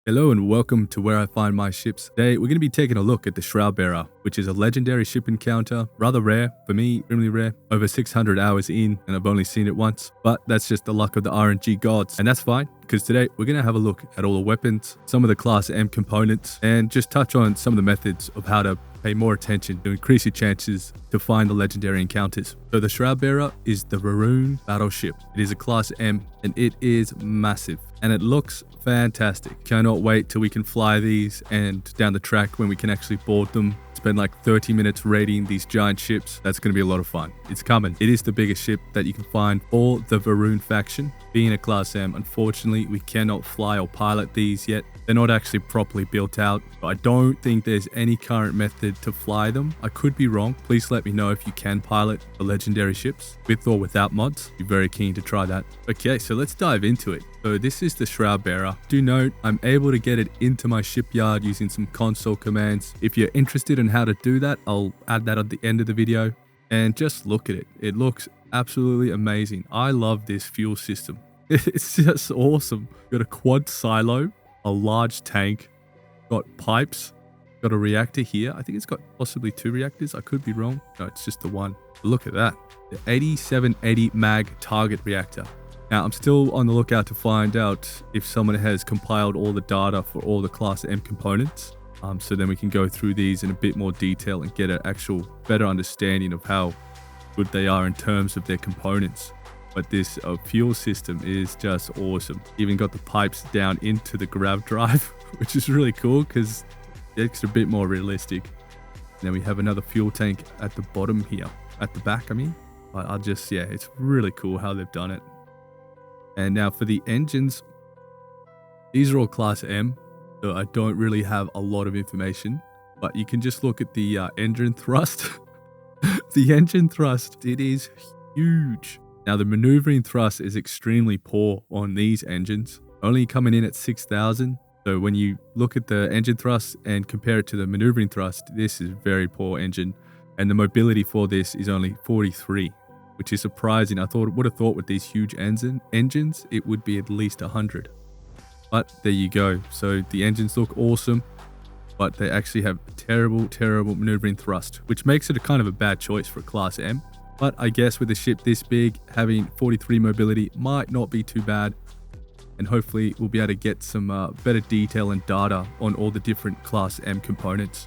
Hello and welcome to Where I Find My Ships. Today we're going to be taking a look at the Shroudbearer, which is a legendary ship encounter, rather rare, for me, extremely rare, over 600 hours in, and I've only seen it once, but that's just the luck of the RNG gods, and that's fine, because today we're going to have a look at all the weapons, some of the Class M components, and just touch on some of the methods of how to pay more attention to increase your chances to find the legendary encounters. So the Shroudbearer is the Maroon battleship. It is a Class M, and it is massive, and it looks fantastic. Cannot wait till we can fly these and down the track when we can actually board them. Spend like 30 minutes raiding these giant ships. That's going to be a lot of fun. It's coming. It is the biggest ship that you can find for the Maroon faction. Being a Class M, unfortunately, we cannot fly or pilot these yet. They're not actually properly built out. I don't think there's any current method to fly them. I could be wrong. Please let me know if you can pilot the legendary ships with or without mods. Be very keen to try that. Okay, so let's dive into it. So this is the Shroudbearer. Do note, I'm able to get it into my shipyard using some console commands. If you're interested in how to do that, I'll add that at the end of the video. And just look at it. It looks absolutely amazing. I love this fuel system. It's just awesome. Got a quad silo, a large tank, got pipes, got a reactor here. I think it's got possibly 2 reactors. I could be wrong. No, it's just the one. But look at that. The 8780 mag target reactor. Now, I'm still on the lookout to find out if someone has compiled all the data for all the Class M components. So then we can go through these in a bit more detail and get an actual better understanding of how good they are in terms of their components. But this fuel system is just awesome. Even got the pipes down into the Grav drive, which is really cool because it's a bit more realistic. And then we have another fuel tank at the bottom here, at the back, I mean. It's really cool how they've done it. And now for the engines, these are all Class M, so I don't really have a lot of information, but you can just look at the engine thrust. The engine thrust, it is huge. Now the maneuvering thrust is extremely poor on these engines, only coming in at 6,000. So when you look at the engine thrust and compare it to the maneuvering thrust, this is very poor engine. And the mobility for this is only 43. Which is surprising. I would have thought with these huge engines, it would be at least 100. But there you go. So the engines look awesome, but they actually have terrible, terrible maneuvering thrust, which makes it a kind of a bad choice for a Class M. But I guess with a ship this big, having 43 mobility might not be too bad. And hopefully we'll be able to get some better detail and data on all the different Class M components.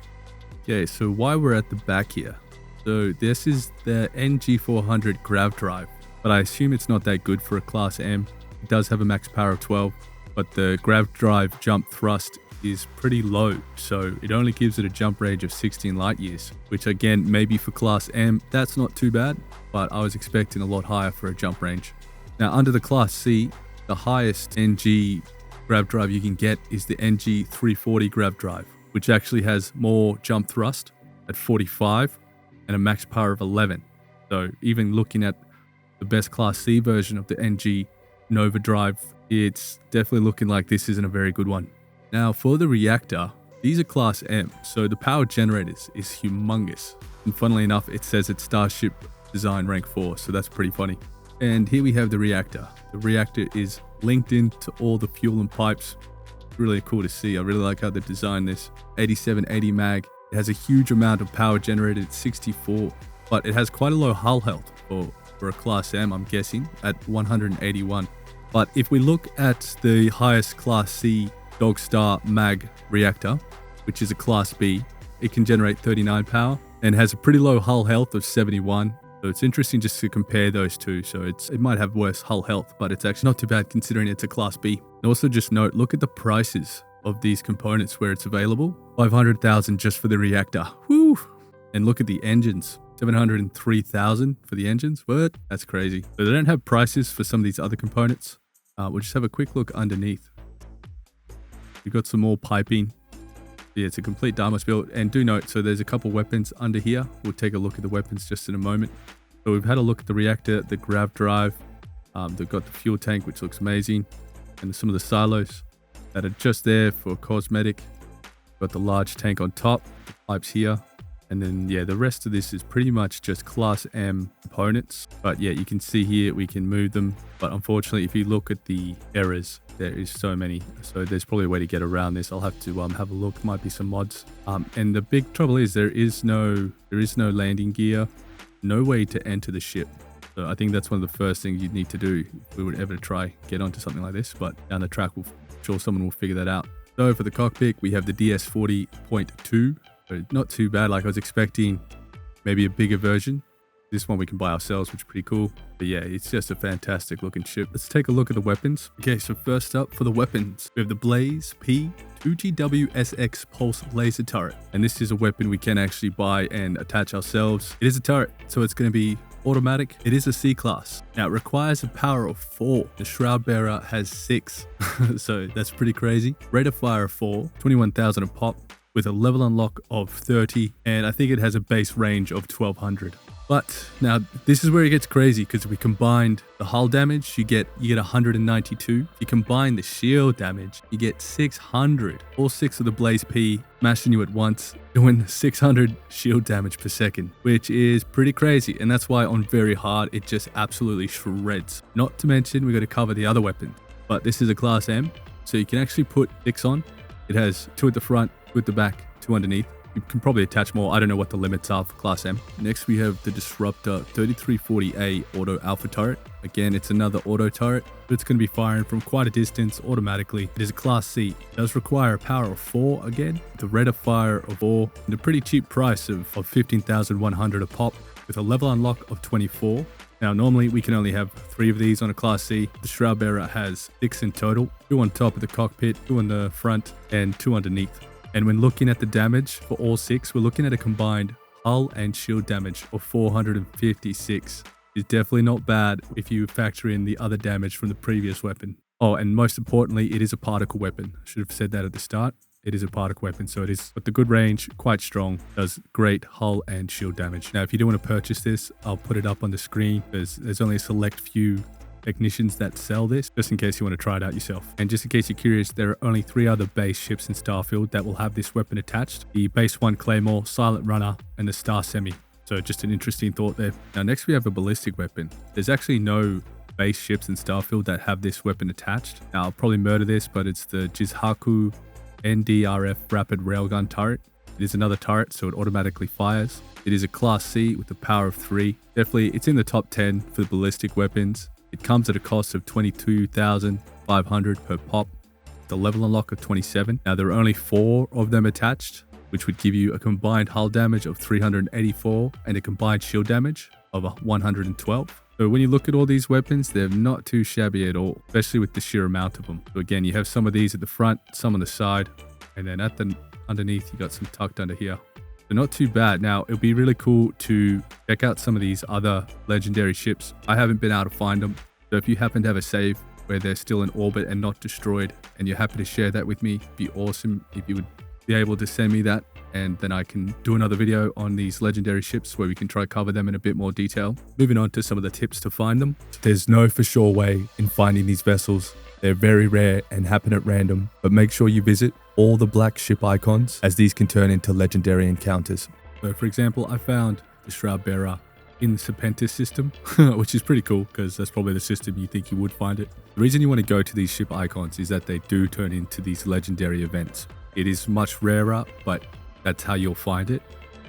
Okay, so while we're at the back here, so this is the NG400 Grav drive, but I assume it's not that good for a Class M. It does have a max power of 12, but the Grav drive jump thrust is pretty low, so it only gives it a jump range of 16 light years, which again, maybe for Class M, that's not too bad, but I was expecting a lot higher for a jump range. Now under the Class C, the highest NG Grav drive you can get is the NG340 Grav drive, which actually has more jump thrust at 45, and a max power of 11. So even looking at the best Class C version of the NG Nova drive, it's definitely looking like this isn't a very good one. Now for the reactor, these are Class M, so the power generators is humongous. And funnily enough, it says it's Starship Design Rank 4, so that's pretty funny. And here we have the reactor. The reactor is linked into all the fuel and pipes. It's really cool to see. I really like how they designed this. 8780 mag. It has a huge amount of power generated at 64, but it has quite a low hull health for a Class M, I'm guessing, at 181. But if we look at the highest Class C Dogstar mag reactor, which is a Class B, it can generate 39 power and has a pretty low hull health of 71. So it's interesting just to compare those two. So it might have worse hull health, but it's actually not too bad considering it's a Class B. And also just note, look at the prices of these components where it's available. 500,000 just for the reactor. Woo! And look at the engines. 703,000 for the engines. What? That's crazy. So they don't have prices for some of these other components. We'll just have a quick look underneath. We've got some more piping. Yeah, it's a complete Dharma's build. And do note, so there's a couple weapons under here. We'll take a look at the weapons just in a moment. So we've had a look at the reactor, the Grav drive. They've got the fuel tank, which looks amazing. And some of the silos that are just there for cosmetic. Got the large tank on top, the pipes here, And then, yeah, the rest of this is pretty much just Class M components. But yeah, you can see here we can move them. But unfortunately, if you look at the errors, there is so many. So there's probably a way to get around this. I'll have to have a look. Might be some mods. And the big trouble is there is no landing gear, no way to enter the ship. So I think that's one of the first things you'd need to do if we would ever try get onto something like this. But down the track, I'm sure someone will figure that out. So for the cockpit, we have the DS40.2. So not too bad. Like I was expecting maybe a bigger version. This one we can buy ourselves, which is pretty cool. But yeah, it's just a fantastic looking ship. Let's take a look at the weapons. Okay, so first up for the weapons, we have the Blaze P2GWSX Pulse Laser Turret. And this is a weapon we can actually buy and attach ourselves. It is a turret, so it's going to be automatic. It is a C class. Now it requires a power of 4. The Shroudbearer has 6. So that's pretty crazy. Rate of fire of 4, 21,000 a pop, with a level unlock of 30, and I think it has a base range of 1200. But now this is where it gets crazy, because if we combined the hull damage, you get 192. If you combine the shield damage, you get 600. All 6 of the Blaze P smashing you at once, doing 600 shield damage per second, which is pretty crazy. And that's why on very hard, it just absolutely shreds. Not to mention, we got to cover the other weapon. But this is a Class M, so you can actually put 6 on. It has 2 at the front, 2 at the back, 2 underneath. You can probably attach more. I don't know what the limits are for Class M. Next, we have the Disruptor 3340A Auto Alpha Turret. Again, it's another auto turret, but it's going to be firing from quite a distance automatically. It is a Class C. It does require a power of 4 again, the rate of fire of 4, and a pretty cheap price of 15,100 a pop, with a level unlock of 24. Now, normally we can only have 3 of these on a Class C. The Shroudbearer has 6 in total, 2 on top of the cockpit, 2 on the front, and 2 underneath. And when looking at the damage for all 6, we're looking at a combined hull and shield damage of 456. It's definitely not bad if you factor in the other damage from the previous weapon. Oh, and most importantly, it is a particle weapon. I should have said that at the start. It is a particle weapon, so it is with the good range, quite strong, does great hull and shield damage. Now, if you do want to purchase this, I'll put it up on the screen, because there's only a select few technicians that sell this, just in case you want to try it out yourself. And just in case you're curious, there are only 3 other base ships in Starfield that will have this weapon attached: the Base 1 Claymore, Silent Runner, and the Star Semi. So just an interesting thought there. Now next we have a ballistic weapon. There's actually no base ships in Starfield that have this weapon attached. Now I'll probably murder this, but it's the Jizhaku NDRF Rapid Railgun Turret. It is another turret, so it automatically fires. It is a Class C with a power of 3. Definitely, it's in the top 10 for the ballistic weapons. It comes at a cost of 22,500 per pop, the level unlock of 27. Now there are only 4 of them attached, which would give you a combined hull damage of 384 and a combined shield damage of 112. So when you look at all these weapons, they're not too shabby at all, especially with the sheer amount of them. So again, you have some of these at the front, some on the side, and then at the underneath, you got some tucked under here. So not too bad. Now, it'll be really cool to check out some of these other legendary ships. I haven't been able to find them. So if you happen to have a save where they're still in orbit and not destroyed, and you're happy to share that with me, it'd be awesome if you would be able to send me that. And then I can do another video on these legendary ships where we can try cover them in a bit more detail. Moving on to some of the tips to find them. There's no for sure way in finding these vessels. They're very rare and happen at random, but make sure you visit all the black ship icons, as these can turn into legendary encounters. So for example, I found the Shroudbearer in the Serpentis system, which is pretty cool because that's probably the system you think you would find it. The reason you want to go to these ship icons is that they do turn into these legendary events. It is much rarer, but that's how you'll find it.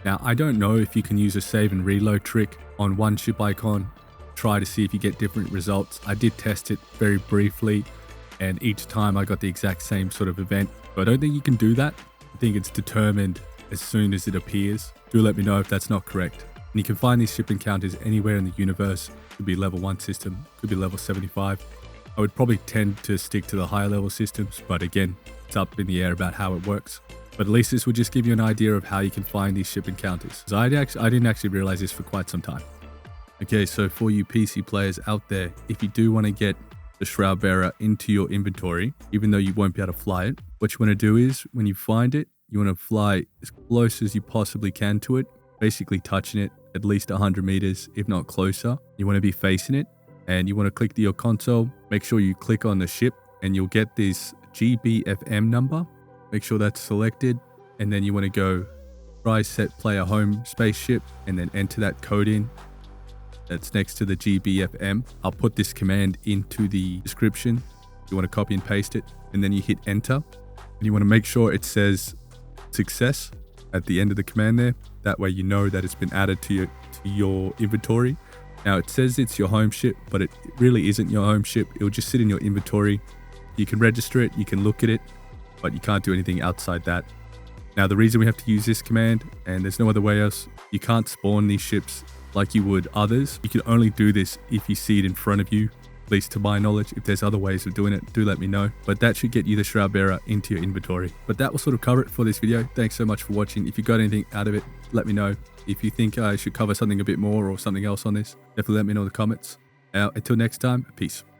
Now, I don't know if you can use a save and reload trick on one ship icon, try to see if you get different results. I did test it very briefly, and each time I got the exact same sort of event. So I don't think you can do that. I think it's determined as soon as it appears. Do let me know if that's not correct. And you can find these ship encounters anywhere in the universe. Could be level 1 system, could be level 75. I would probably tend to stick to the higher level systems, but again, it's up in the air about how it works. But at least this will just give you an idea of how you can find these ship encounters. So I didn't actually realize this for quite some time. Okay, so for you PC players out there, if you do want to get the Shroudbearer into your inventory, even though you won't be able to fly it, what you want to do is, when you find it, you want to fly as close as you possibly can to it, basically touching it at least 100 meters, if not closer. You want to be facing it, and you want to click to your console. Make sure you click on the ship, and you'll get this GBFM number. Make sure that's selected, and then you want to go TrySetPlayerHomeSpaceShip and then enter that code in. That's next to the GBFM. I'll put this command into the description. You want to copy and paste it, and then you hit enter. And you want to make sure it says success at the end of the command there. That way you know that it's been added to your inventory. Now it says it's your home ship, but it really isn't your home ship. It'll just sit in your inventory. You can register it, you can look at it, but you can't do anything outside that. Now the reason we have to use this command, and there's no other way else, you can't spawn these ships like you would others. You can only do this if you see it in front of you, at least to my knowledge. If there's other ways of doing it, do let me know. But that should get you the Shroudbearer into your inventory. But that will sort of cover it for this video. Thanks so much for watching. If you got anything out of it, let me know. If you think I should cover something a bit more or something else on this, definitely let me know in the comments. Now, until next time, peace.